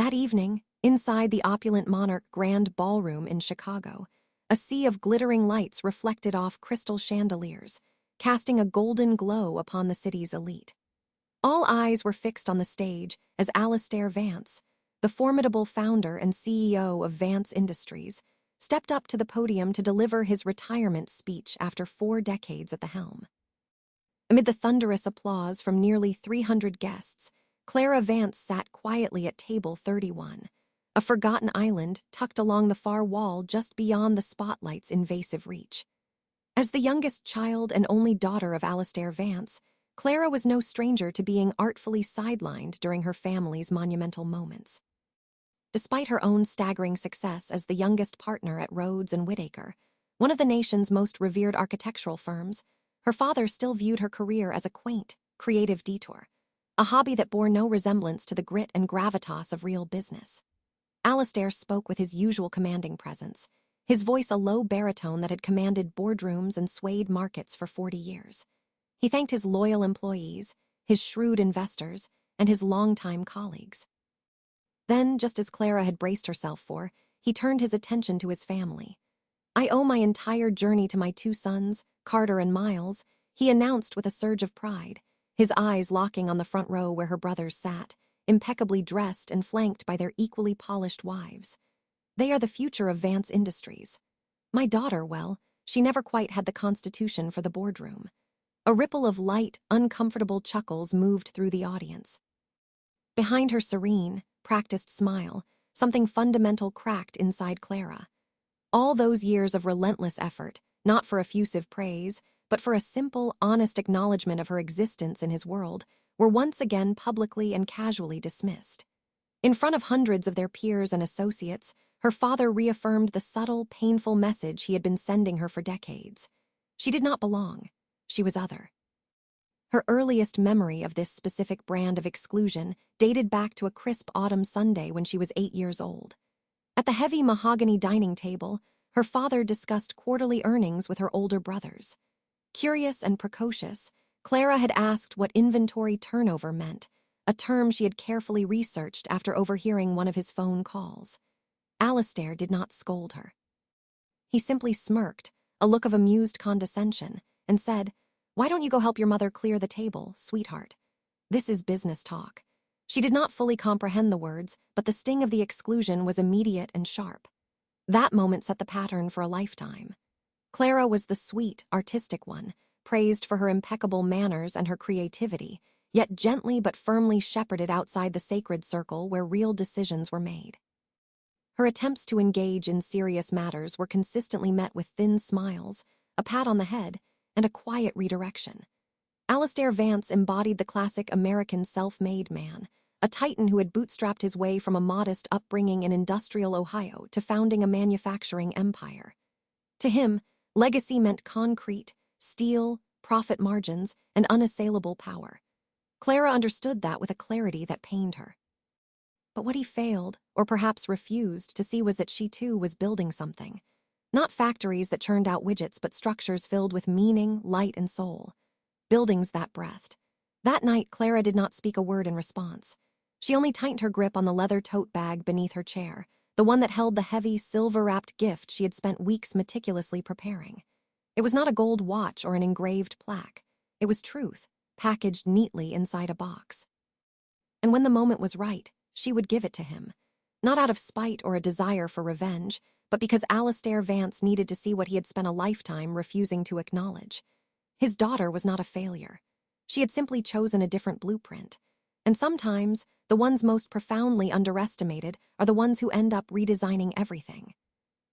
That evening, inside the opulent Monarch Grand Ballroom in Chicago, a sea of glittering lights reflected off crystal chandeliers, casting a golden glow upon the city's elite. All eyes were fixed on the stage as Alistair Vance, the formidable founder and CEO of Vance Industries, stepped up to the podium to deliver his retirement speech after 4 decades at the helm. Amid the thunderous applause from nearly 300 guests, Clara Vance sat quietly at table 31, a forgotten island tucked along the far wall just beyond the spotlight's invasive reach. As the youngest child and only daughter of Alistair Vance, Clara was no stranger to being artfully sidelined during her family's monumental moments. Despite her own staggering success as the youngest partner at Rhodes and Whittaker, one of the nation's most revered architectural firms, her father still viewed her career as a quaint, creative detour, a hobby that bore no resemblance to the grit and gravitas of real business. Alistair spoke with his usual commanding presence, his voice a low baritone that had commanded boardrooms and swayed markets for 40 years. He thanked his loyal employees, his shrewd investors, and his longtime colleagues. Then, just as Clara had braced herself for, he turned his attention to his family. "I owe my entire journey to my 2 sons, Carter and Miles," he announced with a surge of pride, his eyes locking on the front row where her brothers sat, impeccably dressed and flanked by their equally polished wives. "They are the future of Vance Industries. My daughter, well, she never quite had the constitution for the boardroom." A ripple of light, uncomfortable chuckles moved through the audience. Behind her serene, practiced smile, something fundamental cracked inside Clara. All those years of relentless effort, not for effusive praise, but for a simple, honest acknowledgement of her existence in his world, were once again publicly and casually dismissed. In front of hundreds of their peers and associates, her father reaffirmed the subtle, painful message he had been sending her for decades. She did not belong. She was other. Her earliest memory of this specific brand of exclusion dated back to a crisp autumn Sunday when she was 8 years old. At the heavy mahogany dining table, her father discussed quarterly earnings with her older brothers. Curious and precocious, Clara had asked what inventory turnover meant, a term she had carefully researched after overhearing one of his phone calls. Alistair did not scold her. He simply smirked, a look of amused condescension, and said, "Why don't you go help your mother clear the table, sweetheart? This is business talk." She did not fully comprehend the words, but the sting of the exclusion was immediate and sharp. That moment set the pattern for a lifetime. Clara was the sweet, artistic one, praised for her impeccable manners and her creativity, yet gently but firmly shepherded outside the sacred circle where real decisions were made. Her attempts to engage in serious matters were consistently met with thin smiles, a pat on the head, and a quiet redirection. Alistair Vance embodied the classic American self-made man, a titan who had bootstrapped his way from a modest upbringing in industrial Ohio to founding a manufacturing empire. To him, legacy meant concrete, steel, profit margins, and unassailable power. Clara understood that with a clarity that pained her. But what he failed, or perhaps refused, to see was that she too was building something. Not factories that churned out widgets, but structures filled with meaning, light, and soul. Buildings that breathed. That night, Clara did not speak a word in response. She only tightened her grip on the leather tote bag beneath her chair, the one that held the heavy, silver-wrapped gift she had spent weeks meticulously preparing. It was not a gold watch or an engraved plaque. It was truth, packaged neatly inside a box. And when the moment was right, she would give it to him. Not out of spite or a desire for revenge, but because Alistair Vance needed to see what he had spent a lifetime refusing to acknowledge. His daughter was not a failure. She had simply chosen a different blueprint. And sometimes, the ones most profoundly underestimated are the ones who end up redesigning everything.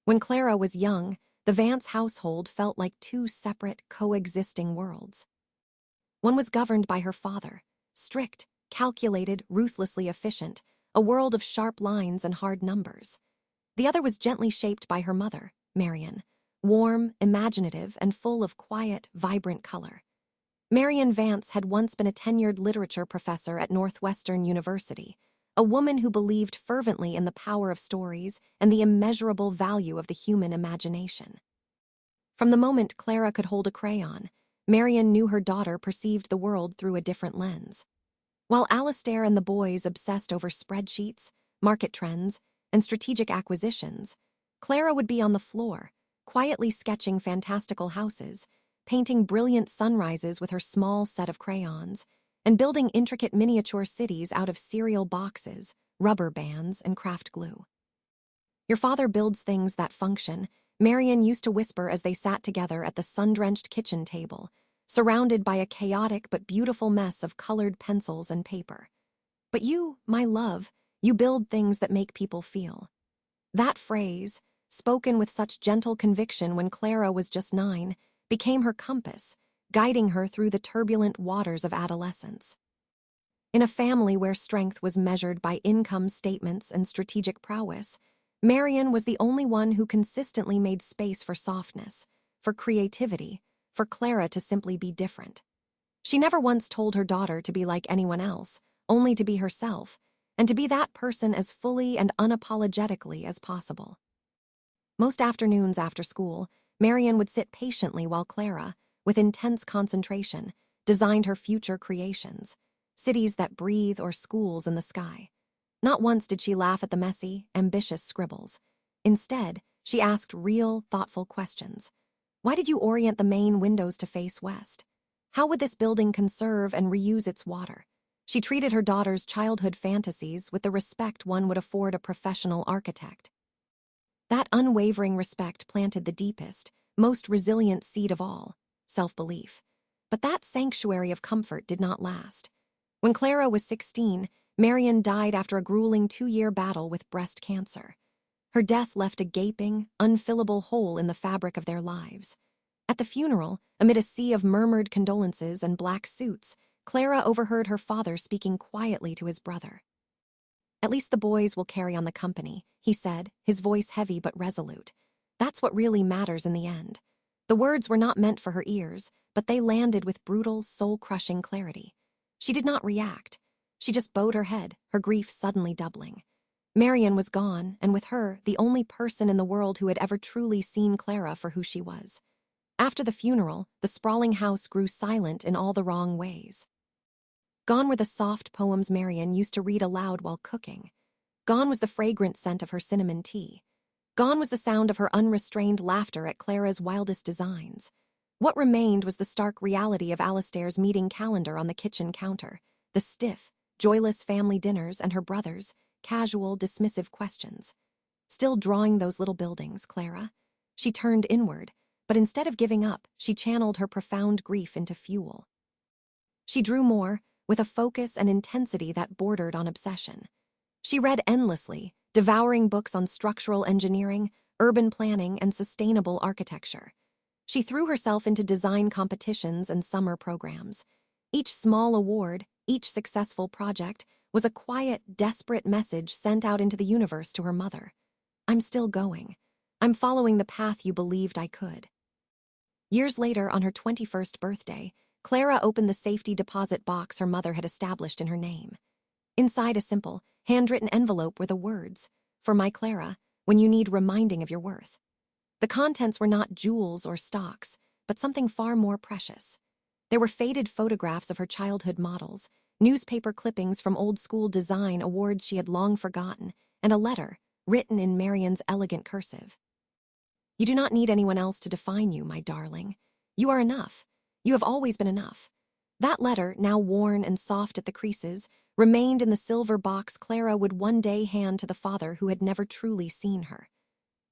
When Clara was young, the Vance household felt like 2 separate, coexisting worlds. One was governed by her father, strict, calculated, ruthlessly efficient, a world of sharp lines and hard numbers. The other was gently shaped by her mother, Marian, warm, imaginative, and full of quiet, vibrant color. Marian Vance had once been a tenured literature professor at Northwestern University, a woman who believed fervently in the power of stories and the immeasurable value of the human imagination. From the moment Clara could hold a crayon, Marian knew her daughter perceived the world through a different lens. While Alistair and the boys obsessed over spreadsheets, market trends, and strategic acquisitions, Clara would be on the floor, quietly sketching fantastical houses, painting brilliant sunrises with her small set of crayons, and building intricate miniature cities out of cereal boxes, rubber bands, and craft glue. "Your father builds things that function," Marian used to whisper as they sat together at the sun-drenched kitchen table, surrounded by a chaotic but beautiful mess of colored pencils and paper. "But you, my love, you build things that make people feel." That phrase, spoken with such gentle conviction when Clara was just 9, became her compass, guiding her through the turbulent waters of adolescence. In a family where strength was measured by income statements and strategic prowess, Marian was the only one who consistently made space for softness, for creativity, for Clara to simply be different. She never once told her daughter to be like anyone else, only to be herself, and to be that person as fully and unapologetically as possible. Most afternoons after school, Marian would sit patiently while Clara, with intense concentration, designed her future creations, cities that breathe or schools in the sky. Not once did she laugh at the messy, ambitious scribbles. Instead, she asked real, thoughtful questions. Why did you orient the main windows to face west? How would this building conserve and reuse its water? She treated her daughter's childhood fantasies with the respect one would afford a professional architect. That unwavering respect planted the deepest, most resilient seed of all, self-belief. But that sanctuary of comfort did not last. When Clara was 16, Marian died after a grueling 2-year battle with breast cancer. Her death left a gaping, unfillable hole in the fabric of their lives. At the funeral, amid a sea of murmured condolences and black suits, Clara overheard her father speaking quietly to his brother. "At least the boys will carry on the company," he said, his voice heavy but resolute. "That's what really matters in the end." The words were not meant for her ears, but they landed with brutal, soul-crushing clarity. She did not react. She just bowed her head, her grief suddenly doubling. Marian was gone, and with her, the only person in the world who had ever truly seen Clara for who she was. After the funeral, the sprawling house grew silent in all the wrong ways. Gone were the soft poems Marian used to read aloud while cooking. Gone was the fragrant scent of her cinnamon tea. Gone was the sound of her unrestrained laughter at Clara's wildest designs. What remained was the stark reality of Alistair's meeting calendar on the kitchen counter, the stiff, joyless family dinners, and her brother's casual, dismissive questions. "Still drawing those little buildings, Clara?" She turned inward, but instead of giving up, she channeled her profound grief into fuel. She drew more, with a focus and intensity that bordered on obsession. She read endlessly, devouring books on structural engineering, urban planning, and sustainable architecture. She threw herself into design competitions and summer programs. Each small award, each successful project, was a quiet, desperate message sent out into the universe to her mother. "I'm still going. I'm following the path you believed I could." Years later, on her 21st birthday, Clara opened the safety deposit box her mother had established in her name. Inside a simple, handwritten envelope were the words, "For my Clara, when you need reminding of your worth." The contents were not jewels or stocks, but something far more precious. There were faded photographs of her childhood models, newspaper clippings from old-school design awards she had long forgotten, and a letter, written in Marian's elegant cursive. "You do not need anyone else to define you, my darling. You are enough. You have always been enough." That letter, now worn and soft at the creases, remained in the silver box Clara would one day hand to the father who had never truly seen her.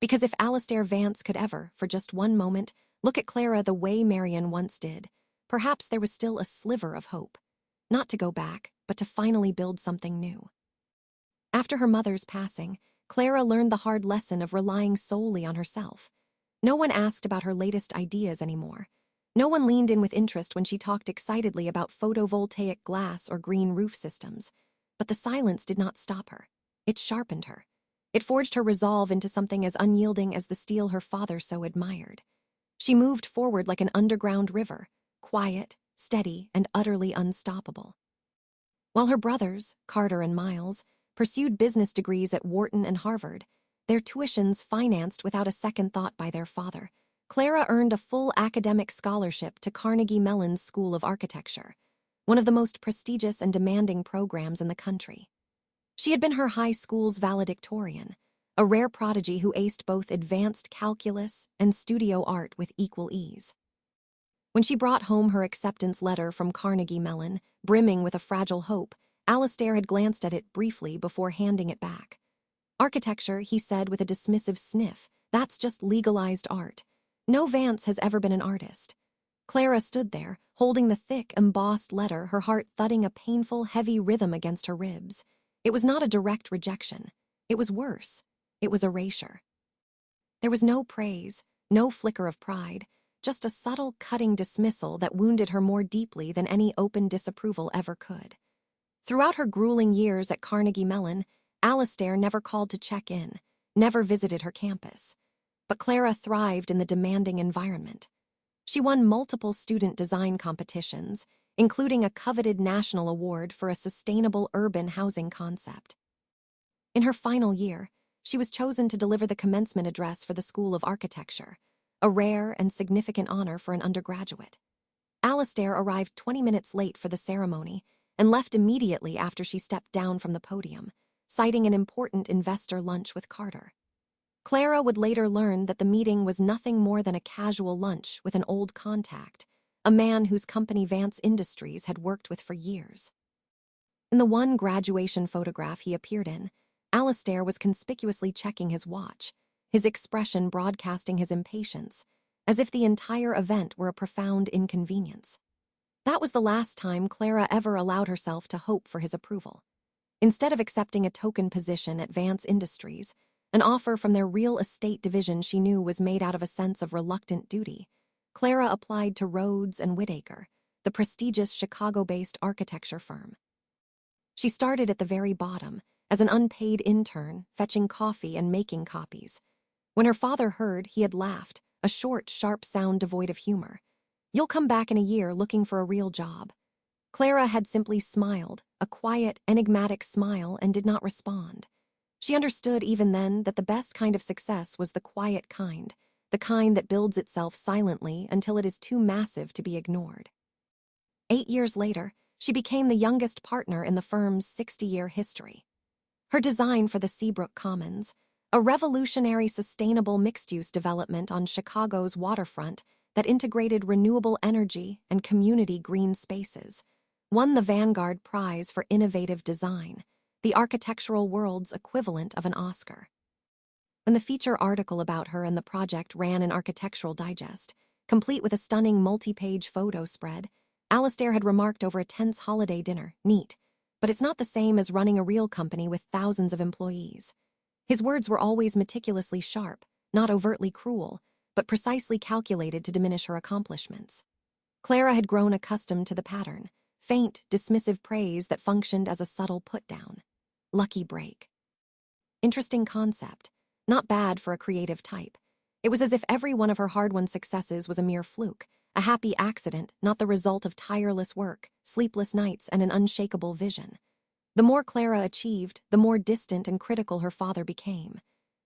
Because if Alistair Vance could ever, for just one moment, look at Clara the way Marian once did, perhaps there was still a sliver of hope. Not to go back, but to finally build something new. After her mother's passing, Clara learned the hard lesson of relying solely on herself. No one asked about her latest ideas anymore. No one leaned in with interest when she talked excitedly about photovoltaic glass or green roof systems. But the silence did not stop her. It sharpened her. It forged her resolve into something as unyielding as the steel her father so admired. She moved forward like an underground river, quiet, steady, and utterly unstoppable. While her brothers, Carter and Miles, pursued business degrees at Wharton and Harvard, their tuitions financed without a second thought by their father, Clara earned a full academic scholarship to Carnegie Mellon's School of Architecture, one of the most prestigious and demanding programs in the country. She had been her high school's valedictorian, a rare prodigy who aced both advanced calculus and studio art with equal ease. When she brought home her acceptance letter from Carnegie Mellon, brimming with a fragile hope, Alistair had glanced at it briefly before handing it back. Architecture, he said with a dismissive sniff, that's just legalized art. No Vance has ever been an artist. Clara stood there, holding the thick, embossed letter, her heart thudding a painful, heavy rhythm against her ribs. It was not a direct rejection. It was worse. It was erasure. There was no praise, no flicker of pride, just a subtle, cutting dismissal that wounded her more deeply than any open disapproval ever could. Throughout her grueling years at Carnegie Mellon, Alistair never called to check in, never visited her campus. But Clara thrived in the demanding environment. She won multiple student design competitions, including a coveted national award for a sustainable urban housing concept. In her final year, she was chosen to deliver the commencement address for the School of Architecture, a rare and significant honor for an undergraduate. Alistair arrived 20 minutes late for the ceremony and left immediately after she stepped down from the podium, citing an important investor lunch with Carter. Clara would later learn that the meeting was nothing more than a casual lunch with an old contact, a man whose company Vance Industries had worked with for years. In the one graduation photograph he appeared in, Alistair was conspicuously checking his watch, his expression broadcasting his impatience, as if the entire event were a profound inconvenience. That was the last time Clara ever allowed herself to hope for his approval. Instead of accepting a token position at Vance Industries, an offer from their real estate division she knew was made out of a sense of reluctant duty, Clara applied to Rhodes and Whittaker, the prestigious Chicago-based architecture firm. She started at the very bottom, as an unpaid intern, fetching coffee and making copies. When her father heard, he had laughed, a short, sharp sound devoid of humor. "You'll come back in a year looking for a real job." Clara had simply smiled, a quiet, enigmatic smile, and did not respond. She understood even then that the best kind of success was the quiet kind, the kind that builds itself silently until it is too massive to be ignored. 8 years later, she became the youngest partner in the firm's 60-year history. Her design for the Seabrook Commons, a revolutionary sustainable mixed-use development on Chicago's waterfront that integrated renewable energy and community green spaces, won the Vanguard Prize for Innovative Design, the architectural world's equivalent of an Oscar. When the feature article about her and the project ran in Architectural Digest, complete with a stunning multi-page photo spread, Alistair had remarked over a tense holiday dinner, "Neat, but it's not the same as running a real company with thousands of employees." His words were always meticulously sharp, not overtly cruel, but precisely calculated to diminish her accomplishments. Clara had grown accustomed to the pattern, faint, dismissive praise that functioned as a subtle put-down. Lucky break. Interesting concept, not bad for a creative type. It was as if every one of her hard-won successes was a mere fluke, a happy accident, not the result of tireless work, sleepless nights, and an unshakable vision. The more Clara achieved, the more distant and critical her father became.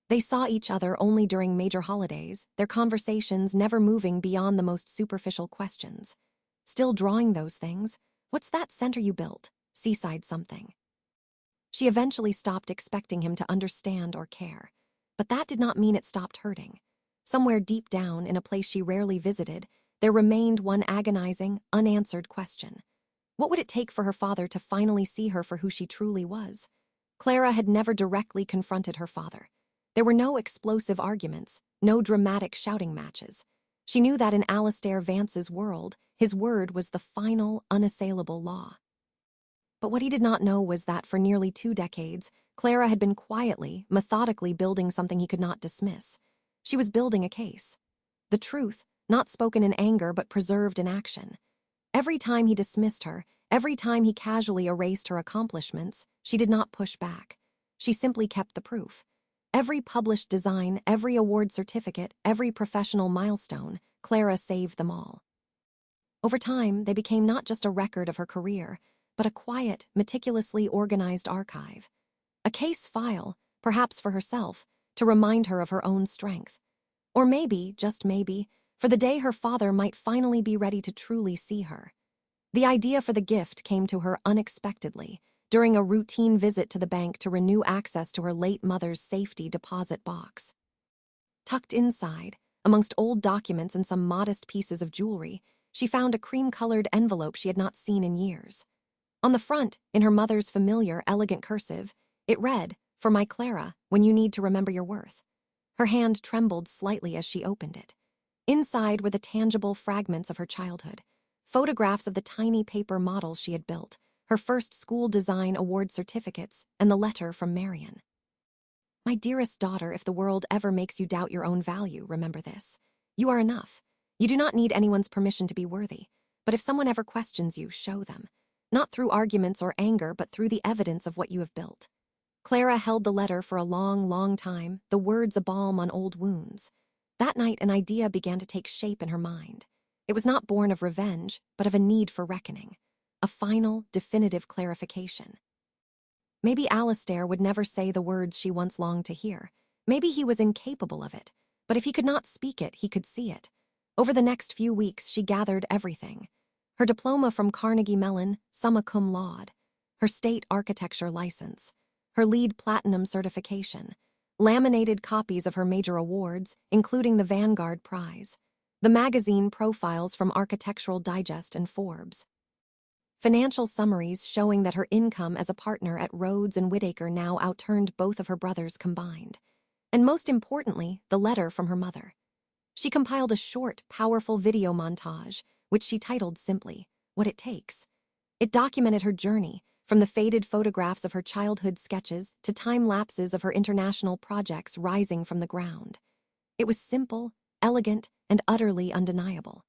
They saw each other only during major holidays, their conversations never moving beyond the most superficial questions. "Still drawing those things? What's that center you built? Seaside something." She eventually stopped expecting him to understand or care, but that did not mean it stopped hurting. Somewhere deep down, in a place she rarely visited, there remained one agonizing, unanswered question. What would it take for her father to finally see her for who she truly was? Clara had never directly confronted her father. There were no explosive arguments, no dramatic shouting matches. She knew that in Alistair Vance's world, his word was the final, unassailable law. But what he did not know was that for nearly 2 decades, Clara had been quietly, methodically building something he could not dismiss. She was building a case. The truth, not spoken in anger but preserved in action. Every time he dismissed her, every time he casually erased her accomplishments, she did not push back. She simply kept the proof. Every published design, every award certificate, every professional milestone, Clara saved them all. Over time, they became not just a record of her career, but a quiet, meticulously organized archive. A case file, perhaps for herself, to remind her of her own strength. Or maybe, just maybe, for the day her father might finally be ready to truly see her. The idea for the gift came to her unexpectedly, during a routine visit to the bank to renew access to her late mother's safety deposit box. Tucked inside, amongst old documents and some modest pieces of jewelry, she found a cream-colored envelope she had not seen in years. On the front, in her mother's familiar, elegant cursive, it read, "For my Clara, when you need to remember your worth." Her hand trembled slightly as she opened it. Inside were the tangible fragments of her childhood, photographs of the tiny paper models she had built, her first school design award certificates, and the letter from Marion. "My dearest daughter, if the world ever makes you doubt your own value, remember this. You are enough. You do not need anyone's permission to be worthy. But if someone ever questions you, show them. Not through arguments or anger, but through the evidence of what you have built." Clara held the letter for a long, long time, the words a balm on old wounds. That night, an idea began to take shape in her mind. It was not born of revenge, but of a need for reckoning. A final, definitive clarification. Maybe Alistair would never say the words she once longed to hear. Maybe he was incapable of it. But if he could not speak it, he could see it. Over the next few weeks, she gathered everything. Her diploma from Carnegie Mellon, summa cum laude. Her state architecture license. Her LEED Platinum certification. Laminated copies of her major awards, including the Vanguard Prize. The magazine profiles from Architectural Digest and Forbes. Financial summaries showing that her income as a partner at Rhodes and Whittaker now outturned both of her brothers combined. And most importantly, the letter from her mother. She compiled a short, powerful video montage, which she titled simply, "What It Takes." It documented her journey, from the faded photographs of her childhood sketches to time lapses of her international projects rising from the ground. It was simple, elegant, and utterly undeniable.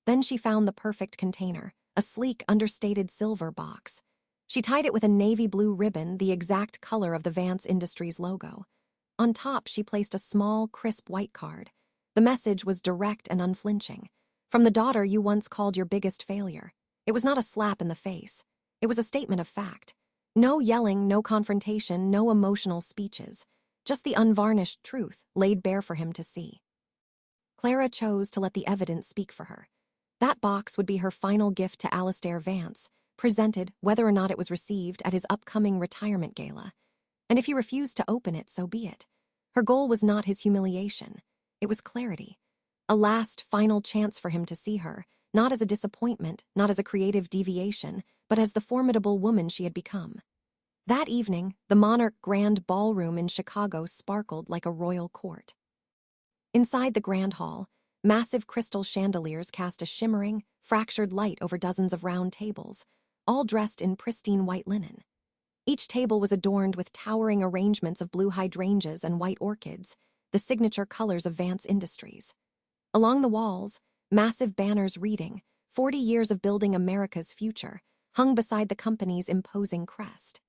Then she found the perfect container, a sleek, understated silver box. She tied it with a navy blue ribbon, the exact color of the Vance Industries logo. On top, she placed a small, crisp white card. The message was direct and unflinching. "From the daughter you once called your biggest failure." It was not a slap in the face. It was a statement of fact. No yelling, no confrontation, no emotional speeches. Just the unvarnished truth laid bare for him to see. Clara chose to let the evidence speak for her. That box would be her final gift to Alistair Vance, presented, whether or not it was received, at his upcoming retirement gala. And if he refused to open it, so be it. Her goal was not his humiliation. It was clarity. A last, final chance for him to see her, not as a disappointment, not as a creative deviation, but as the formidable woman she had become. That evening, the Monarch Grand Ballroom in Chicago sparkled like a royal court. Inside the Grand Hall, massive crystal chandeliers cast a shimmering, fractured light over dozens of round tables, all dressed in pristine white linen. Each table was adorned with towering arrangements of blue hydrangeas and white orchids, the signature colors of Vance Industries. Along the walls, massive banners reading, "40 Years of Building America's Future," hung beside the company's imposing crest.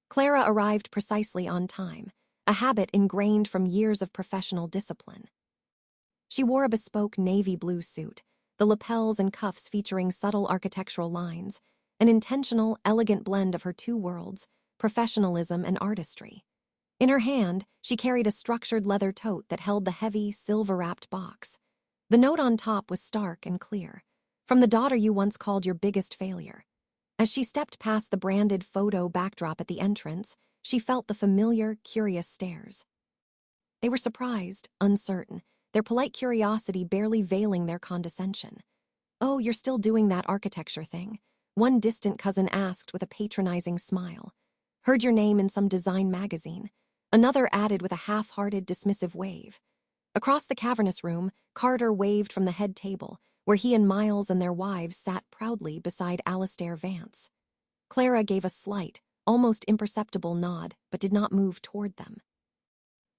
Clara arrived precisely on time, a habit ingrained from years of professional discipline. She wore a bespoke navy blue suit, the lapels and cuffs featuring subtle architectural lines, an intentional, elegant blend of her two worlds, professionalism and artistry. In her hand, she carried a structured leather tote that held the heavy, silver-wrapped box. The note on top was stark and clear. "From the daughter you once called your biggest failure." As she stepped past the branded photo backdrop at the entrance, she felt the familiar, curious stares. They were surprised, uncertain, their polite curiosity barely veiling their condescension. "Oh, you're still doing that architecture thing?" one distant cousin asked with a patronizing smile. "Heard your name in some design magazine." Another added with a half-hearted, dismissive wave. Across the cavernous room, Carter waved from the head table, where he and Miles and their wives sat proudly beside Alistair Vance. Clara gave a slight, almost imperceptible nod, but did not move toward them.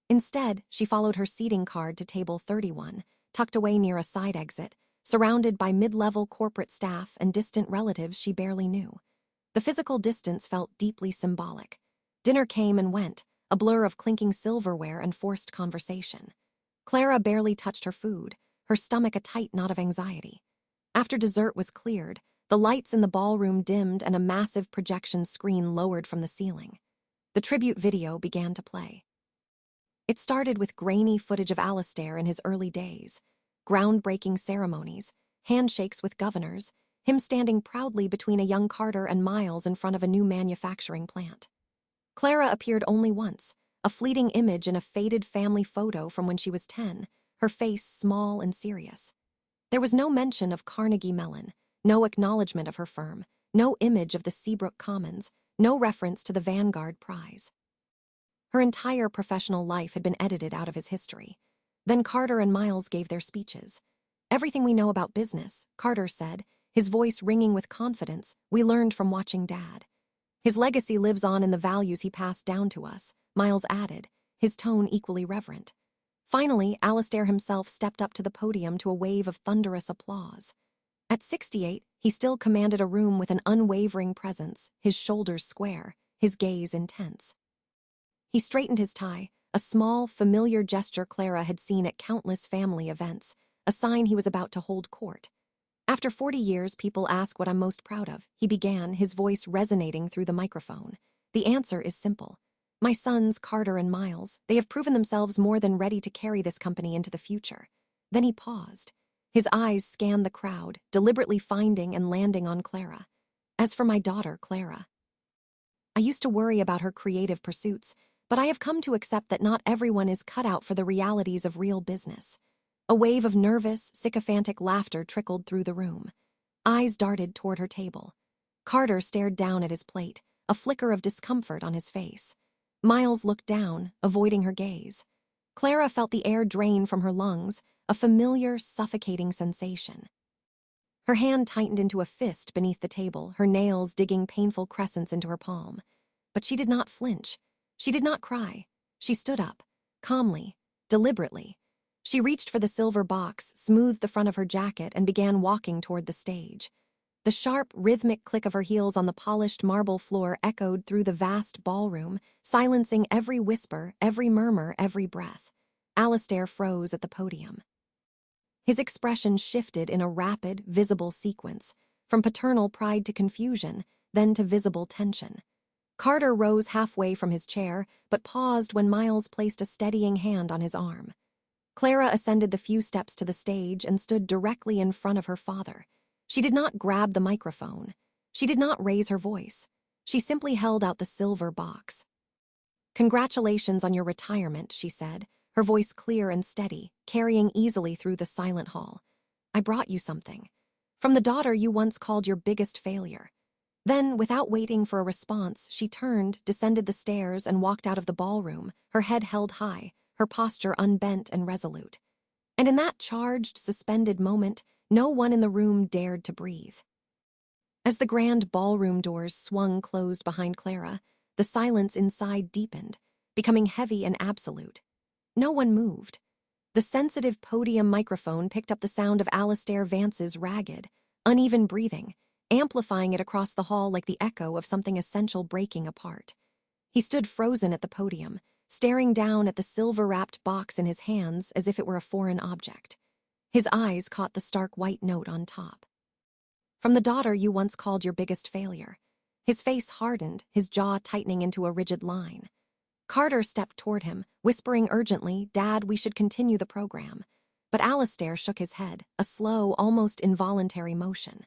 Instead, she followed her seating card to table 31, tucked away near a side exit, surrounded by mid-level corporate staff and distant relatives she barely knew. The physical distance felt deeply symbolic. Dinner came and went, a blur of clinking silverware and forced conversation. Clara barely touched her food, her stomach a tight knot of anxiety. After dessert was cleared, the lights in the ballroom dimmed and a massive projection screen lowered from the ceiling. The tribute video began to play. It started with grainy footage of Alistair in his early days, groundbreaking ceremonies, handshakes with governors, him standing proudly between a young Carter and Miles in front of a new manufacturing plant. Clara appeared only once, a fleeting image in a faded family photo from when she was 10, her face small and serious. There was no mention of Carnegie Mellon, no acknowledgement of her firm, no image of the Seabrook Commons, no reference to the Vanguard Prize. Her entire professional life had been edited out of his history. Then Carter and Miles gave their speeches. "Everything we know about business," Carter said, his voice ringing with confidence, "we learned from watching Dad. His legacy lives on in the values he passed down to us," Miles added, his tone equally reverent. Finally, Alistair himself stepped up to the podium to a wave of thunderous applause. At 68, he still commanded a room with an unwavering presence, his shoulders square, his gaze intense. He straightened his tie, a small, familiar gesture Clara had seen at countless family events, a sign he was about to hold court. "After 40 years, people ask what I'm most proud of," he began, his voice resonating through the microphone. "The answer is simple. My sons, Carter and Miles, they have proven themselves more than ready to carry this company into the future." Then he paused. His eyes scanned the crowd, deliberately finding and landing on Clara. "As for my daughter, Clara, I used to worry about her creative pursuits, but I have come to accept that not everyone is cut out for the realities of real business." A wave of nervous, sycophantic laughter trickled through the room. Eyes darted toward her table. Carter stared down at his plate, a flicker of discomfort on his face. Miles looked down, avoiding her gaze. Clara felt the air drain from her lungs, a familiar, suffocating sensation. Her hand tightened into a fist beneath the table, her nails digging painful crescents into her palm. But she did not flinch. She did not cry. She stood up, calmly, deliberately. She reached for the silver box, smoothed the front of her jacket, and began walking toward the stage. The sharp, rhythmic click of her heels on the polished marble floor echoed through the vast ballroom, silencing every whisper, every murmur, every breath. Alistair froze at the podium. His expression shifted in a rapid, visible sequence, from paternal pride to confusion, then to visible tension. Carter rose halfway from his chair, but paused when Miles placed a steadying hand on his arm. Clara ascended the few steps to the stage and stood directly in front of her father. She did not grab the microphone. She did not raise her voice. She simply held out the silver box. "Congratulations on your retirement," she said, her voice clear and steady, carrying easily through the silent hall. "I brought you something. From the daughter you once called your biggest failure." Then, without waiting for a response, she turned, descended the stairs, and walked out of the ballroom, her head held high, her posture unbent and resolute. And in that charged, suspended moment, no one in the room dared to breathe. As the grand ballroom doors swung closed behind Clara, the silence inside deepened, becoming heavy and absolute. No one moved. The sensitive podium microphone picked up the sound of Alistair Vance's ragged, uneven breathing, amplifying it across the hall like the echo of something essential breaking apart. He stood frozen at the podium, staring down at the silver-wrapped box in his hands as if it were a foreign object. His eyes caught the stark white note on top. "From the daughter you once called your biggest failure." His face hardened, his jaw tightening into a rigid line. Carter stepped toward him, whispering urgently, "Dad, we should continue the program." But Alistair shook his head, a slow, almost involuntary motion.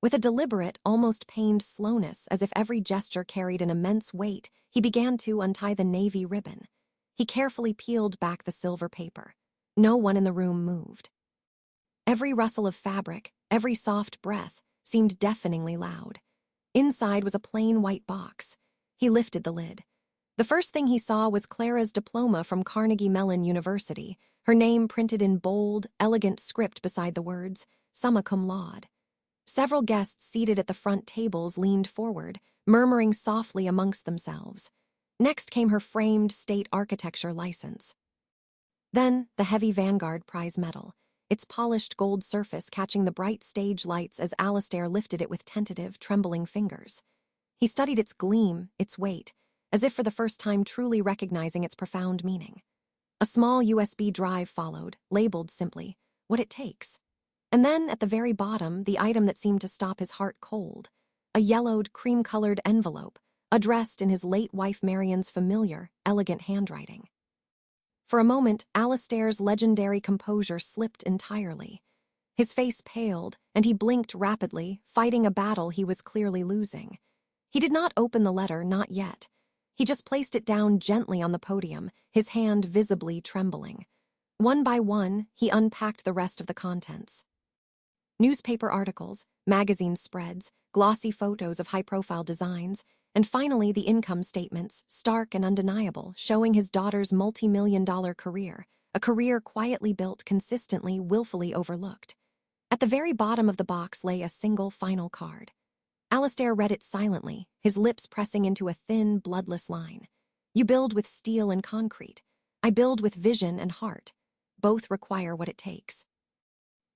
With a deliberate, almost pained slowness, as if every gesture carried an immense weight, he began to untie the navy ribbon. He carefully peeled back the silver paper. No one in the room moved. Every rustle of fabric, every soft breath, seemed deafeningly loud. Inside was a plain white box. He lifted the lid. The first thing he saw was Clara's diploma from Carnegie Mellon University, her name printed in bold, elegant script beside the words, "Summa cum laude." Several guests seated at the front tables leaned forward, murmuring softly amongst themselves. Next came her framed state architecture license. Then the heavy Vanguard Prize medal, its polished gold surface catching the bright stage lights as Alistair lifted it with tentative, trembling fingers. He studied its gleam, its weight, as if for the first time truly recognizing its profound meaning. A small USB drive followed, labeled simply, "What it takes." And then, at the very bottom, the item that seemed to stop his heart cold, a yellowed, cream-colored envelope, addressed in his late wife Marion's familiar, elegant handwriting. For a moment, Alistair's legendary composure slipped entirely. His face paled, and he blinked rapidly, fighting a battle he was clearly losing. He did not open the letter, not yet. He just placed it down gently on the podium, his hand visibly trembling. One by one, he unpacked the rest of the contents. Newspaper articles, magazine spreads, glossy photos of high-profile designs, and finally the income statements, stark and undeniable, showing his daughter's multi-million-dollar career, a career quietly built, consistently, willfully overlooked. At the very bottom of the box lay a single final card. Alistair read it silently, his lips pressing into a thin, bloodless line. You build with steel and concrete. I build with vision and heart. Both require what it takes.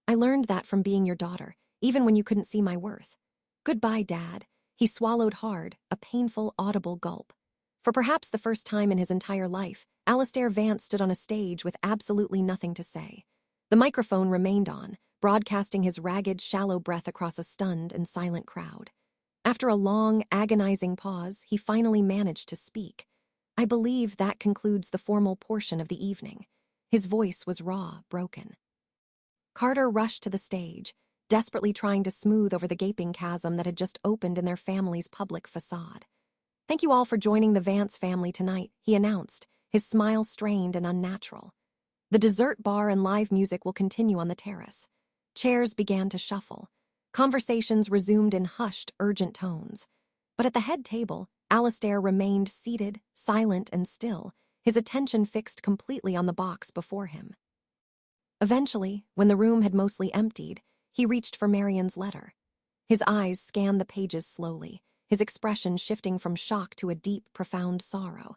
I learned that from being your daughter, even when you couldn't see my worth. Goodbye, Dad. He swallowed hard, a painful, audible gulp. For perhaps the first time in his entire life, Alistair Vance stood on a stage with absolutely nothing to say. The microphone remained on, broadcasting his ragged, shallow breath across a stunned and silent crowd. After a long, agonizing pause, he finally managed to speak. I believe that concludes the formal portion of the evening. His voice was raw, broken. Carter rushed to the stage, desperately trying to smooth over the gaping chasm that had just opened in their family's public facade. Thank you all for joining the Vance family tonight, he announced, his smile strained and unnatural. The dessert bar and live music will continue on the terrace. Chairs began to shuffle. Conversations resumed in hushed, urgent tones. But at the head table, Alistair remained seated, silent and still, his attention fixed completely on the box before him. Eventually, when the room had mostly emptied, he reached for Marian's letter. His eyes scanned the pages slowly, his expression shifting from shock to a deep, profound sorrow.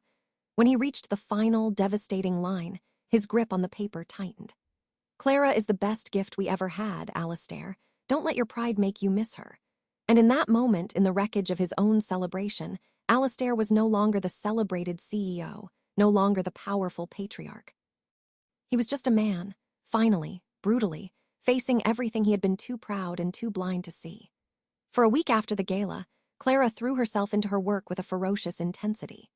When he reached the final, devastating line, his grip on the paper tightened. Clara is the best gift we ever had, Alistair. Don't let your pride make you miss her. And in that moment, in the wreckage of his own celebration, Alistair was no longer the celebrated CEO, no longer the powerful patriarch. He was just a man, finally, brutally, facing everything he had been too proud and too blind to see. For a week after the gala, Clara threw herself into her work with a ferocious intensity.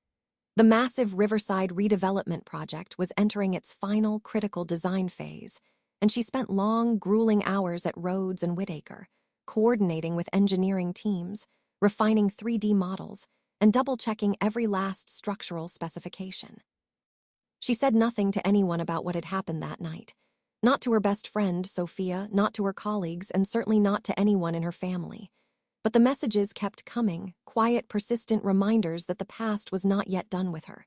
The massive Riverside redevelopment project was entering its final critical design phase, and she spent long, grueling hours at Rhodes and Whitaker, coordinating with engineering teams, refining 3D models, and double-checking every last structural specification. She said nothing to anyone about what had happened that night. Not to her best friend, Sophia, not to her colleagues, and certainly not to anyone in her family. But the messages kept coming, quiet, persistent reminders that the past was not yet done with her.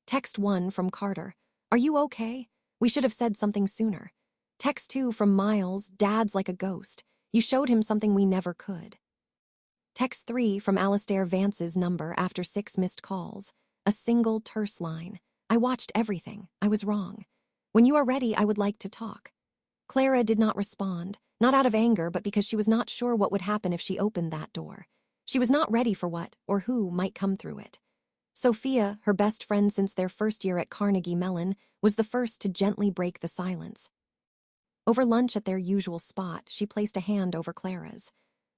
Text 1 from Carter, "Are you okay? We should have said something sooner." Text 2 from Miles, "Dad's like a ghost. You showed him something we never could." Text 3 from Alistair Vance's number after 6 missed calls. A single terse line, "I watched everything. I was wrong. When you are ready, I would like to talk." Clara did not respond, not out of anger, but because she was not sure what would happen if she opened that door. She was not ready for what, or who, might come through it. Sophia, her best friend since their first year at Carnegie Mellon, was the first to gently break the silence. Over lunch at their usual spot, she placed a hand over Clara's.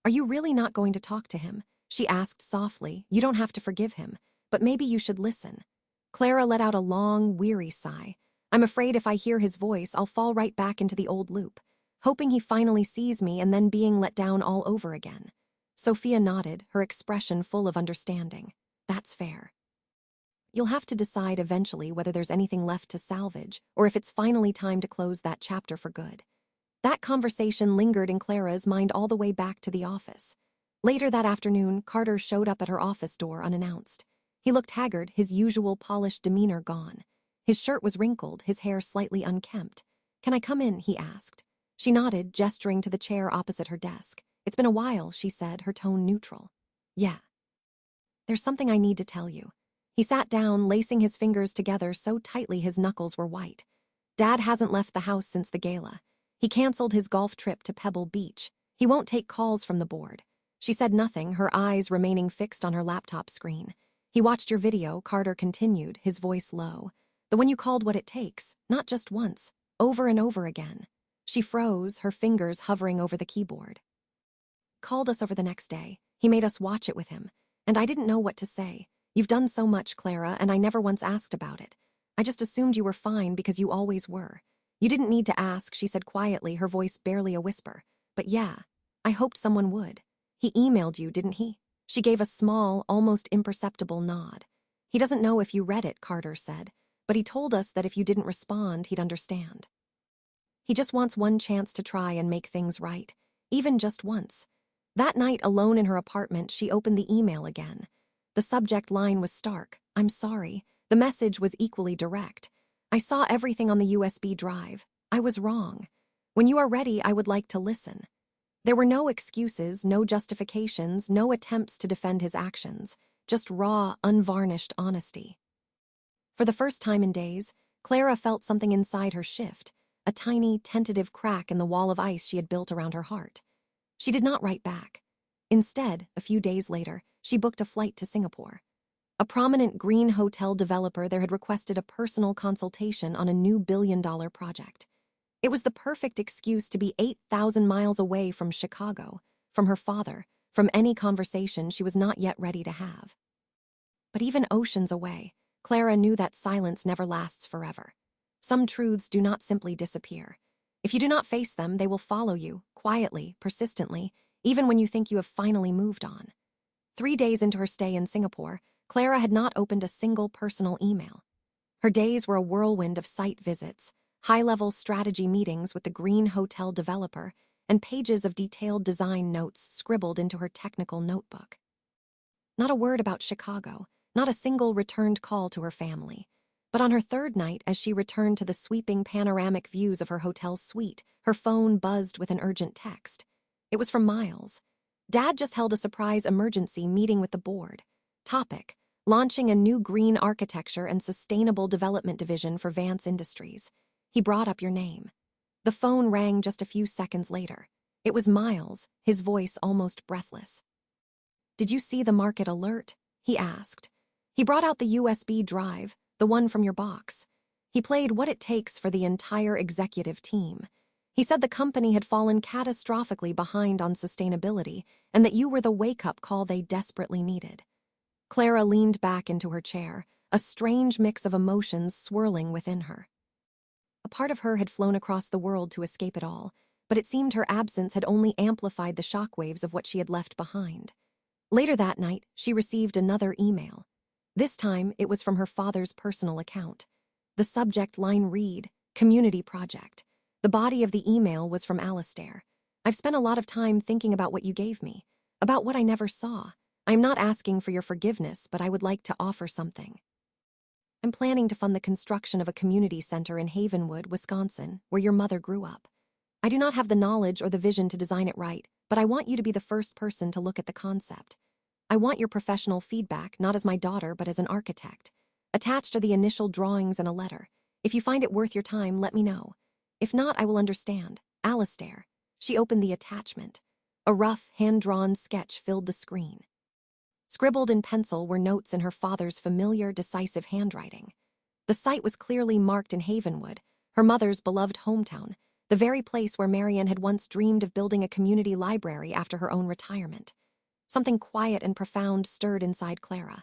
"Are you really not going to talk to him?" she asked softly. "You don't have to forgive him, but maybe you should listen." Clara let out a long, weary sigh. "I'm afraid if I hear his voice, I'll fall right back into the old loop, hoping he finally sees me and then being let down all over again." Sophia nodded, her expression full of understanding. "That's fair. You'll have to decide eventually whether there's anything left to salvage or if it's finally time to close that chapter for good." That conversation lingered in Clara's mind all the way back to the office. Later that afternoon, Carter showed up at her office door unannounced. He looked haggard, his usual polished demeanor gone. His shirt was wrinkled, his hair slightly unkempt. "Can I come in?" he asked. She nodded, gesturing to the chair opposite her desk. "It's been a while," she said, her tone neutral. "Yeah. There's something I need to tell you." He sat down, lacing his fingers together so tightly his knuckles were white. "Dad hasn't left the house since the gala. He canceled his golf trip to Pebble Beach. He won't take calls from the board." She said nothing, her eyes remaining fixed on her laptop screen. "He watched your video," Carter continued, his voice low. "The one you called What It Takes, not just once, over and over again." She froze, her fingers hovering over the keyboard. "Called us over the next day. He made us watch it with him. And I didn't know what to say. You've done so much, Clara, and I never once asked about it. I just assumed you were fine because you always were. You didn't need to ask, she said quietly, her voice barely a whisper. But yeah, I hoped someone would. He emailed you, didn't he? She gave a small, almost imperceptible nod. He doesn't know if you read it, Carter said, but he told us that if you didn't respond, he'd understand. He just wants one chance to try and make things right, even just once. That night, alone in her apartment, she opened the email again. The subject line was stark. I'm sorry. The message was equally direct. I saw everything on the USB drive. I was wrong. When you are ready, I would like to listen. There were no excuses, no justifications, no attempts to defend his actions, just raw, unvarnished honesty. For the first time in days, Clara felt something inside her shift, a tiny, tentative crack in the wall of ice she had built around her heart. She did not write back. Instead, a few days later, she booked a flight to Singapore. A prominent green hotel developer there had requested a personal consultation on a new billion-dollar project. It was the perfect excuse to be 8,000 miles away from Chicago, from her father, from any conversation she was not yet ready to have. But even oceans away, Clara knew that silence never lasts forever. Some truths do not simply disappear. If you do not face them, they will follow you, quietly, persistently, even when you think you have finally moved on. 3 days into her stay in Singapore, Clara had not opened a single personal email. Her days were a whirlwind of site visits, high-level strategy meetings with the green hotel developer, and pages of detailed design notes scribbled into her technical notebook. Not a word about Chicago, not a single returned call to her family. But on her third night, as she returned to the sweeping panoramic views of her hotel suite, her phone buzzed with an urgent text. It was from Miles. Dad just held a surprise emergency meeting with the board. Topic: launching a new green architecture and sustainable development division for Vance Industries. He brought up your name. The phone rang just a few seconds later. It was Miles, his voice almost breathless. Did you see the market alert? He asked. He brought out the USB drive, the one from your box. He played What It Takes for the entire executive team. He said the company had fallen catastrophically behind on sustainability and that you were the wake-up call they desperately needed. Clara leaned back into her chair, a strange mix of emotions swirling within her. A part of her had flown across the world to escape it all, but it seemed her absence had only amplified the shockwaves of what she had left behind. Later that night, she received another email. This time, it was from her father's personal account. The subject line read, Community Project. The body of the email was from Alistair. I've spent a lot of time thinking about what you gave me, about what I never saw. I'm not asking for your forgiveness, but I would like to offer something. I'm planning to fund the construction of a community center in Havenwood, Wisconsin, where your mother grew up. I do not have the knowledge or the vision to design it right, but I want you to be the first person to look at the concept. I want your professional feedback, not as my daughter, but as an architect. Attached are the initial drawings and a letter. If you find it worth your time, let me know. If not, I will understand. Alistair. She opened the attachment. A rough, hand-drawn sketch filled the screen. Scribbled in pencil were notes in her father's familiar, decisive handwriting. The site was clearly marked in Havenwood, her mother's beloved hometown, the very place where Marian had once dreamed of building a community library after her own retirement. Something quiet and profound stirred inside Clara.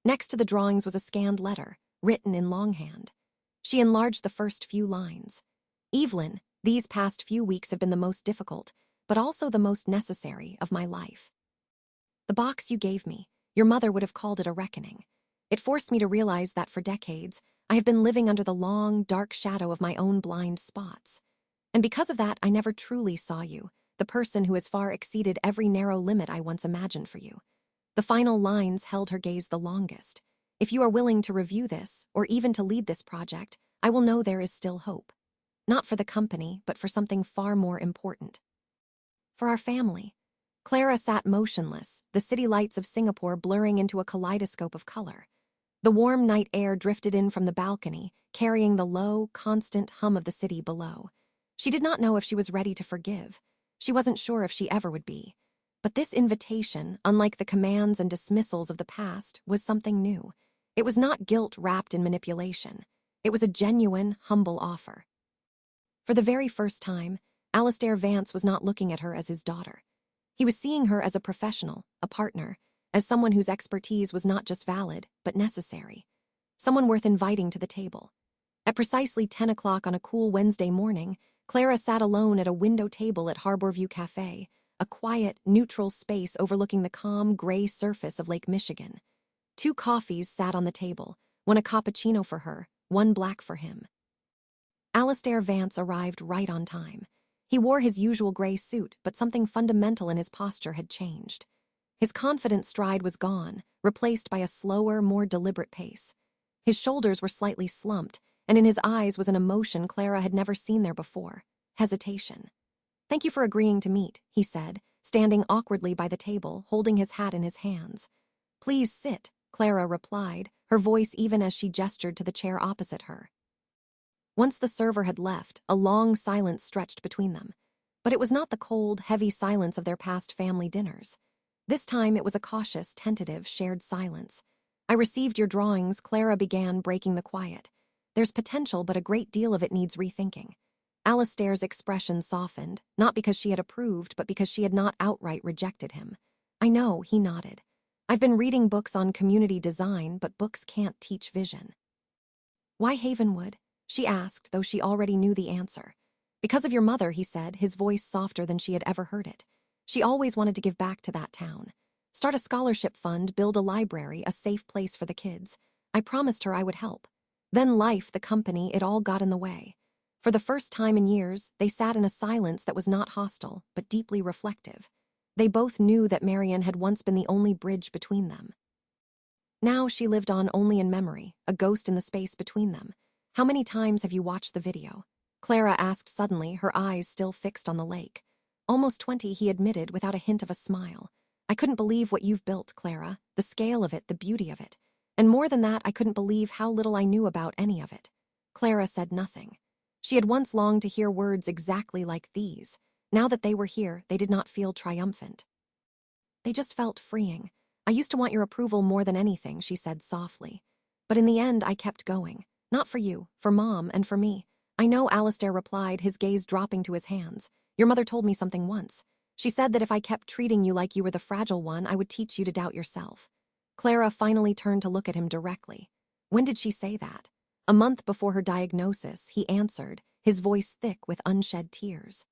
Next to the drawings was a scanned letter, written in longhand. She enlarged the first few lines. Evelyn, these past few weeks have been the most difficult, but also the most necessary of my life. The box you gave me, your mother would have called it a reckoning. It forced me to realize that for decades, I have been living under the long, dark shadow of my own blind spots. And because of that, I never truly saw you, the person who has far exceeded every narrow limit I once imagined for you. The final lines held her gaze the longest. If you are willing to review this, or even to lead this project, I will know there is still hope. Not for the company, but for something far more important. For our family. Clara sat motionless, the city lights of Singapore blurring into a kaleidoscope of color. The warm night air drifted in from the balcony, carrying the low, constant hum of the city below. She did not know if she was ready to forgive. She wasn't sure if she ever would be. But this invitation, unlike the commands and dismissals of the past, was something new. It was not guilt wrapped in manipulation. It was a genuine, humble offer. For the very first time, Alistair Vance was not looking at her as his daughter. He was seeing her as a professional, a partner, as someone whose expertise was not just valid, but necessary. Someone worth inviting to the table. At precisely 10 o'clock on a cool Wednesday morning, Clara sat alone at a window table at Harborview Cafe, a quiet, neutral space overlooking the calm, gray surface of Lake Michigan. 2 coffees sat on the table, one a cappuccino for her, one black for him. Alistair Vance arrived right on time. He wore his usual gray suit, but something fundamental in his posture had changed. His confident stride was gone, replaced by a slower, more deliberate pace. His shoulders were slightly slumped, and in his eyes was an emotion Clara had never seen there before: hesitation. "Thank you for agreeing to meet," he said, standing awkwardly by the table, holding his hat in his hands. "Please sit," Clara replied, her voice even as she gestured to the chair opposite her. Once the server had left, a long silence stretched between them. But it was not the cold, heavy silence of their past family dinners. This time it was a cautious, tentative, shared silence. "I received your drawings," Clara began, breaking the quiet. "There's potential, but a great deal of it needs rethinking." Alistair's expression softened, not because she had approved, but because she had not outright rejected him. "I know," he nodded. "I've been reading books on community design, but books can't teach vision." "Why Havenwood?" she asked, though she already knew the answer. "Because of your mother," he said, his voice softer than she had ever heard it. "She always wanted to give back to that town. Start a scholarship fund, build a library, a safe place for the kids. I promised her I would help. Then life, the company, it all got in the way." For the first time in years, they sat in a silence that was not hostile, but deeply reflective. They both knew that Marian had once been the only bridge between them. Now she lived on only in memory, a ghost in the space between them. "How many times have you watched the video?" Clara asked suddenly, her eyes still fixed on the lake. "Almost 20, he admitted, without a hint of a smile. "I couldn't believe what you've built, Clara, the scale of it, the beauty of it. And more than that, I couldn't believe how little I knew about any of it." Clara said nothing. She had once longed to hear words exactly like these. Now that they were here, they did not feel triumphant. They just felt freeing. "I used to want your approval more than anything," she said softly. "But in the end, I kept going. Not for you, for Mom, and for me." "I know," Alistair replied, his gaze dropping to his hands. "Your mother told me something once. She said that if I kept treating you like you were the fragile one, I would teach you to doubt yourself." Clara finally turned to look at him directly. "When did she say that?" "A month before her diagnosis," he answered, his voice thick with unshed tears.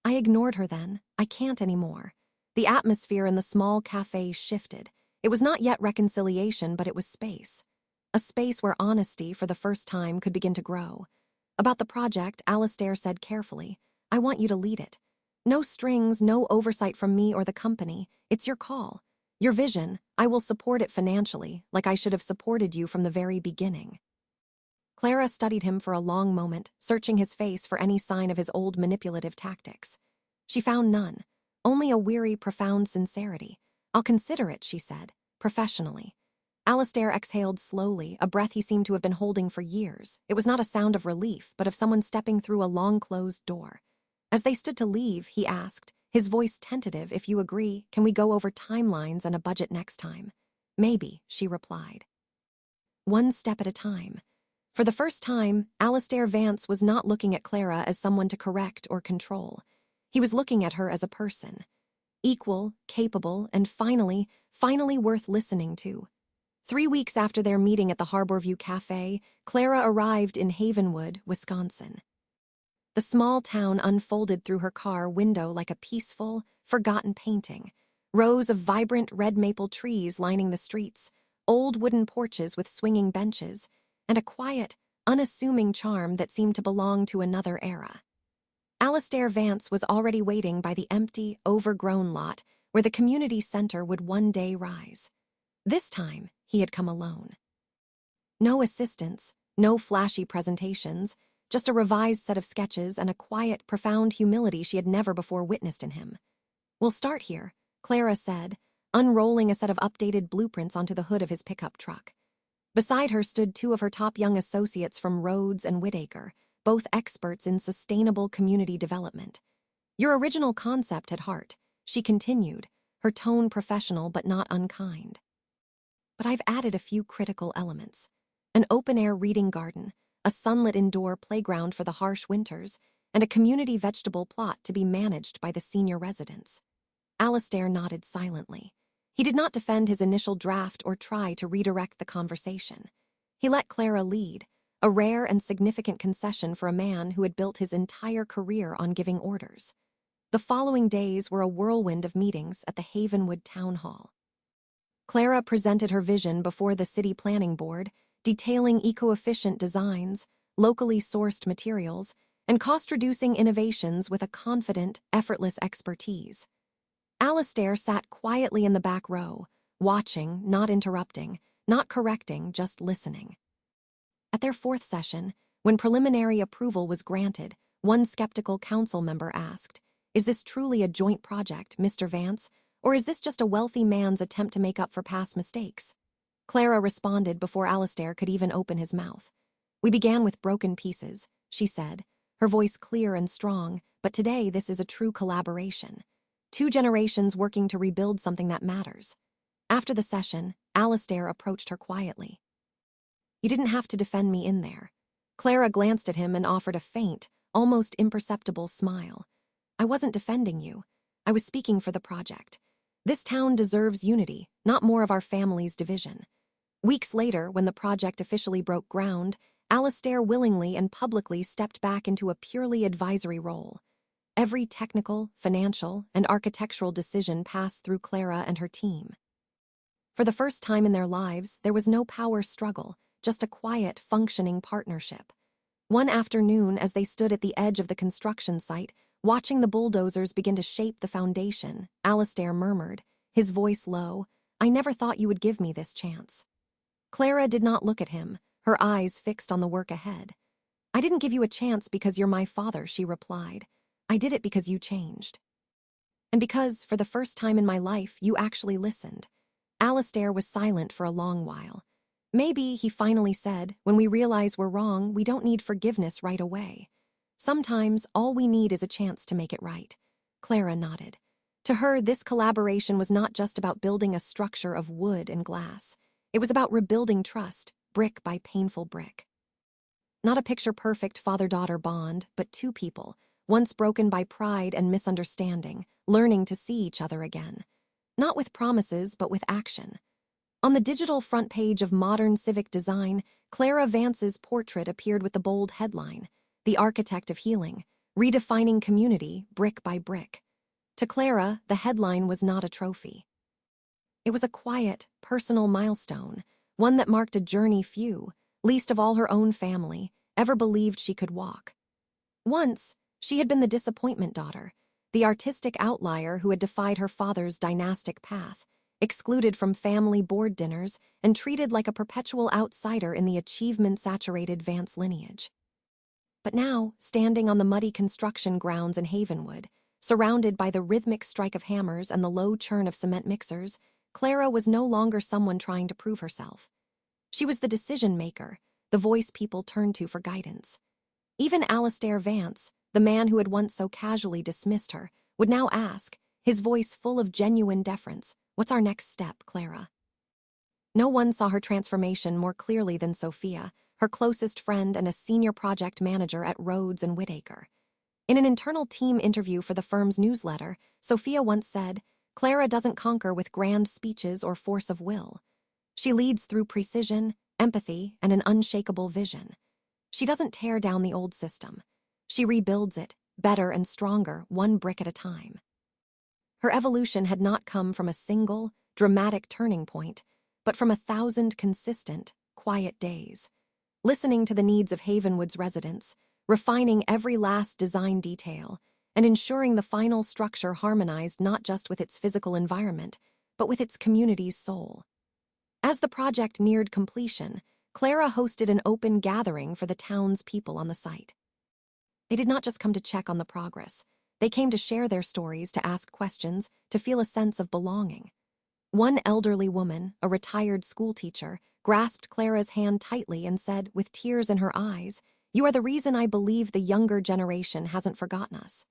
"I ignored her then. I can't anymore." The atmosphere in the small cafe shifted. It was not yet reconciliation, but it was space. A space where honesty, for the first time, could begin to grow. About the project, Alistair said carefully, "I want you to lead it. No strings, no oversight from me or the company. It's your call. Your vision. I will support it financially, like I should have supported you from the very beginning." Clara studied him for a long moment, searching his face for any sign of his old manipulative tactics. She found none, only a weary, profound sincerity. "I'll consider it," she said, professionally. Alistair exhaled slowly, a breath he seemed to have been holding for years. It was not a sound of relief, but of someone stepping through a long-closed door. As they stood to leave, he asked, his voice tentative, "If you agree, can we go over timelines and a budget next time?" "Maybe," she replied. One step at a time. For the first time, Alistair Vance was not looking at Clara as someone to correct or control. He was looking at her as a person. Equal, capable, and finally worth listening to. 3 weeks after their meeting at the Harborview Cafe, Clara arrived in Havenwood, Wisconsin. The small town unfolded through her car window like a peaceful, forgotten painting. Rows of vibrant red maple trees lining the streets, old wooden porches with swinging benches, and a quiet, unassuming charm that seemed to belong to another era. Alistair Vance was already waiting by the empty, overgrown lot where the community center would one day rise. This time, he had come alone. No assistants, no flashy presentations, just a revised set of sketches and a quiet, profound humility she had never before witnessed in him. "We'll start here," Clara said, unrolling a set of updated blueprints onto the hood of his pickup truck. Beside her stood 2 of her top young associates from Rhodes and Whitaker, both experts in sustainable community development. "Your original concept at heart," she continued, her tone professional but not unkind. "But I've added a few critical elements. An open-air reading garden, a sunlit indoor playground for the harsh winters, and a community vegetable plot to be managed by the senior residents." Alistair nodded silently. He did not defend his initial draft or try to redirect the conversation. He let Clara lead, a rare and significant concession for a man who had built his entire career on giving orders. The following days were a whirlwind of meetings at the Havenwood Town Hall. Clara presented her vision before the City Planning Board, detailing eco-efficient designs, locally sourced materials, and cost-reducing innovations with a confident, effortless expertise. Alistair sat quietly in the back row, watching, not interrupting, not correcting, just listening. At their fourth session, when preliminary approval was granted, one skeptical council member asked, "Is this truly a joint project, Mr. Vance, or is this just a wealthy man's attempt to make up for past mistakes?" Clara responded before Alistair could even open his mouth. "We began with broken pieces," she said, her voice clear and strong, "but today this is a true collaboration. 2 generations working to rebuild something that matters." After the session, Alistair approached her quietly. "You didn't have to defend me in there." Clara glanced at him and offered a faint, almost imperceptible smile. "I wasn't defending you. I was speaking for the project. This town deserves unity, not more of our family's division." Weeks later, when the project officially broke ground, Alistair willingly and publicly stepped back into a purely advisory role. Every technical, financial, and architectural decision passed through Clara and her team. For the first time in their lives, there was no power struggle, just a quiet, functioning partnership. One afternoon, as they stood at the edge of the construction site, watching the bulldozers begin to shape the foundation, Alistair murmured, his voice low, "I never thought you would give me this chance." Clara did not look at him, her eyes fixed on the work ahead. "I didn't give you a chance because you're my father," she replied. "I did it because you changed. And because, for the first time in my life, you actually listened." Alistair was silent for a long while. "Maybe," he finally said, "when we realize we're wrong, we don't need forgiveness right away. Sometimes all we need is a chance to make it right." Clara nodded. To her, this collaboration was not just about building a structure of wood and glass. It was about rebuilding trust, brick by painful brick. Not a picture-perfect father-daughter bond, but 2 people, once broken by pride and misunderstanding, learning to see each other again. Not with promises, but with action. On the digital front page of Modern Civic Design, Clara Vance's portrait appeared with the bold headline, "The Architect of Healing, Redefining Community, Brick by Brick." To Clara, the headline was not a trophy. It was a quiet, personal milestone, one that marked a journey few, least of all her own family, ever believed she could walk. Once, she had been the disappointment daughter, the artistic outlier who had defied her father's dynastic path, excluded from family board dinners and treated like a perpetual outsider in the achievement-saturated Vance lineage. But now, standing on the muddy construction grounds in Havenwood, surrounded by the rhythmic strike of hammers and the low churn of cement mixers, Clara was no longer someone trying to prove herself. She was the decision-maker, the voice people turned to for guidance. Even Alistair Vance, the man who had once so casually dismissed her, would now ask, his voice full of genuine deference, "What's our next step, Clara?" No one saw her transformation more clearly than Sophia, her closest friend and a senior project manager at Rhodes and Whitaker. In an internal team interview for the firm's newsletter, Sophia once said, "Clara doesn't conquer with grand speeches or force of will. She leads through precision, empathy, and an unshakable vision. She doesn't tear down the old system. She rebuilds it, better and stronger, one brick at a time." Her evolution had not come from a single, dramatic turning point, but from 1,000 consistent, quiet days. Listening to the needs of Havenwood's residents, refining every last design detail, and ensuring the final structure harmonized not just with its physical environment, but with its community's soul. As the project neared completion, Clara hosted an open gathering for the town's people on the site. They did not just come to check on the progress. They came to share their stories, to ask questions, to feel a sense of belonging. One elderly woman, a retired schoolteacher, grasped Clara's hand tightly and said, with tears in her eyes, "You are the reason I believe the younger generation hasn't forgotten us."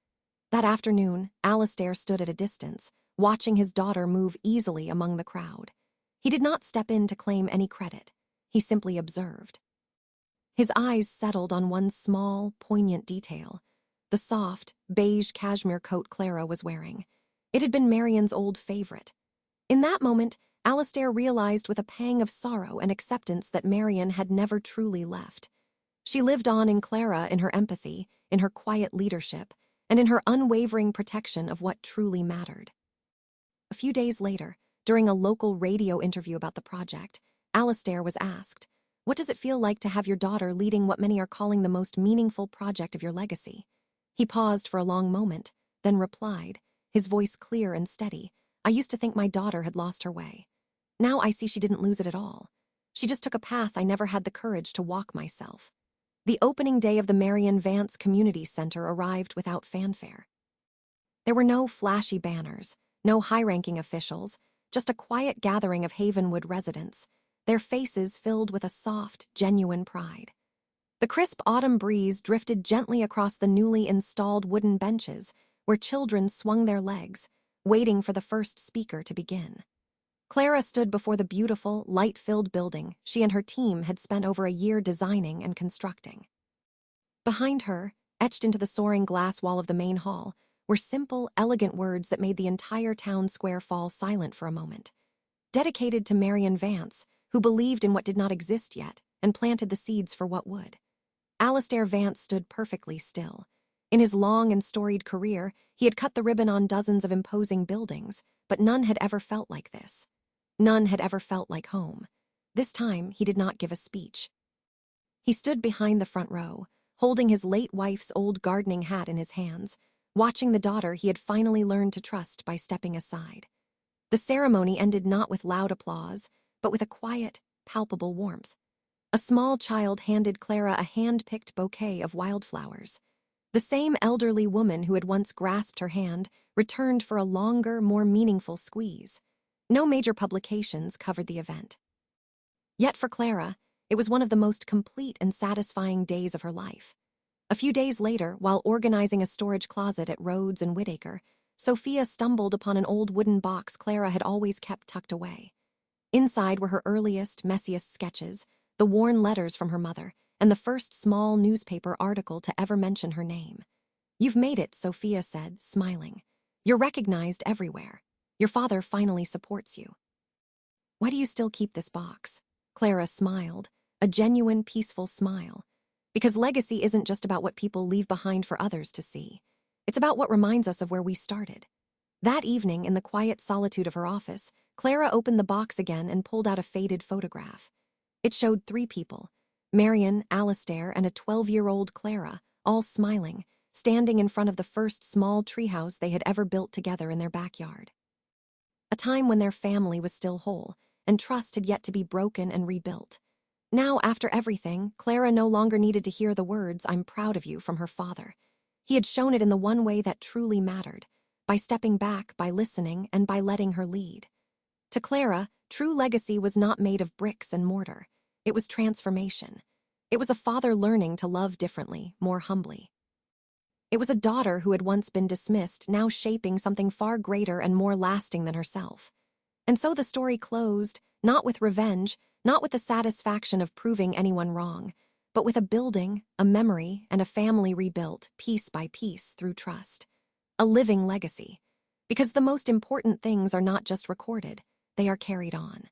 That afternoon, Alistair stood at a distance, watching his daughter move easily among the crowd. He did not step in to claim any credit. He simply observed. His eyes settled on one small, poignant detail, the soft, beige cashmere coat Clara was wearing. It had been Marian's old favorite. In that moment, Alistair realized with a pang of sorrow and acceptance that Marian had never truly left. She lived on in Clara in her empathy, in her quiet leadership, and in her unwavering protection of what truly mattered. A few days later, during a local radio interview about the project, Alistair was asked, "What does it feel like to have your daughter leading what many are calling the most meaningful project of your legacy?" He paused for a long moment, then replied, his voice clear and steady, "I used to think my daughter had lost her way. Now I see she didn't lose it at all. She just took a path I never had the courage to walk myself." The opening day of the Marion Vance Community Center arrived without fanfare. There were no flashy banners, no high-ranking officials, just a quiet gathering of Havenwood residents, their faces filled with a soft, genuine pride. The crisp autumn breeze drifted gently across the newly installed wooden benches where children swung their legs, waiting for the first speaker to begin. Clara stood before the beautiful, light-filled building she and her team had spent over a year designing and constructing. Behind her, etched into the soaring glass wall of the main hall, were simple, elegant words that made the entire town square fall silent for a moment. Dedicated to Marion Vance, who believed in what did not exist yet and planted the seeds for what would. Alistair Vance stood perfectly still. In his long and storied career, he had cut the ribbon on dozens of imposing buildings, but none had ever felt like this. None had ever felt like home. This time, he did not give a speech. He stood behind the front row, holding his late wife's old gardening hat in his hands, watching the daughter he had finally learned to trust by stepping aside. The ceremony ended not with loud applause, but with a quiet, palpable warmth. A small child handed Clara a hand-picked bouquet of wildflowers. The same elderly woman who had once grasped her hand returned for a longer, more meaningful squeeze. No major publications covered the event. Yet for Clara, it was one of the most complete and satisfying days of her life. A few days later, while organizing a storage closet at Rhodes and Whittaker, Sophia stumbled upon an old wooden box Clara had always kept tucked away. Inside were her earliest, messiest sketches, the worn letters from her mother, and the first small newspaper article to ever mention her name. "You've made it," Sophia said, smiling. "You're recognized everywhere. Your father finally supports you." "Why do you still keep this box?" Clara smiled, a genuine, peaceful smile. Because legacy isn't just about what people leave behind for others to see. It's about what reminds us of where we started. That evening, in the quiet solitude of her office, Clara opened the box again and pulled out a faded photograph. It showed 3 people, Marion, Alistair, and a 12-year-old Clara, all smiling, standing in front of the first small treehouse they had ever built together in their backyard. A time when their family was still whole, and trust had yet to be broken and rebuilt. Now, after everything, Clara no longer needed to hear the words, "I'm proud of you," from her father. He had shown it in the one way that truly mattered, by stepping back, by listening, and by letting her lead. To Clara, true legacy was not made of bricks and mortar. It was transformation. It was a father learning to love differently, more humbly. It was a daughter who had once been dismissed, now shaping something far greater and more lasting than herself. And so the story closed, not with revenge, not with the satisfaction of proving anyone wrong, but with a building, a memory, and a family rebuilt, piece by piece, through trust. A living legacy. Because the most important things are not just recorded, they are carried on.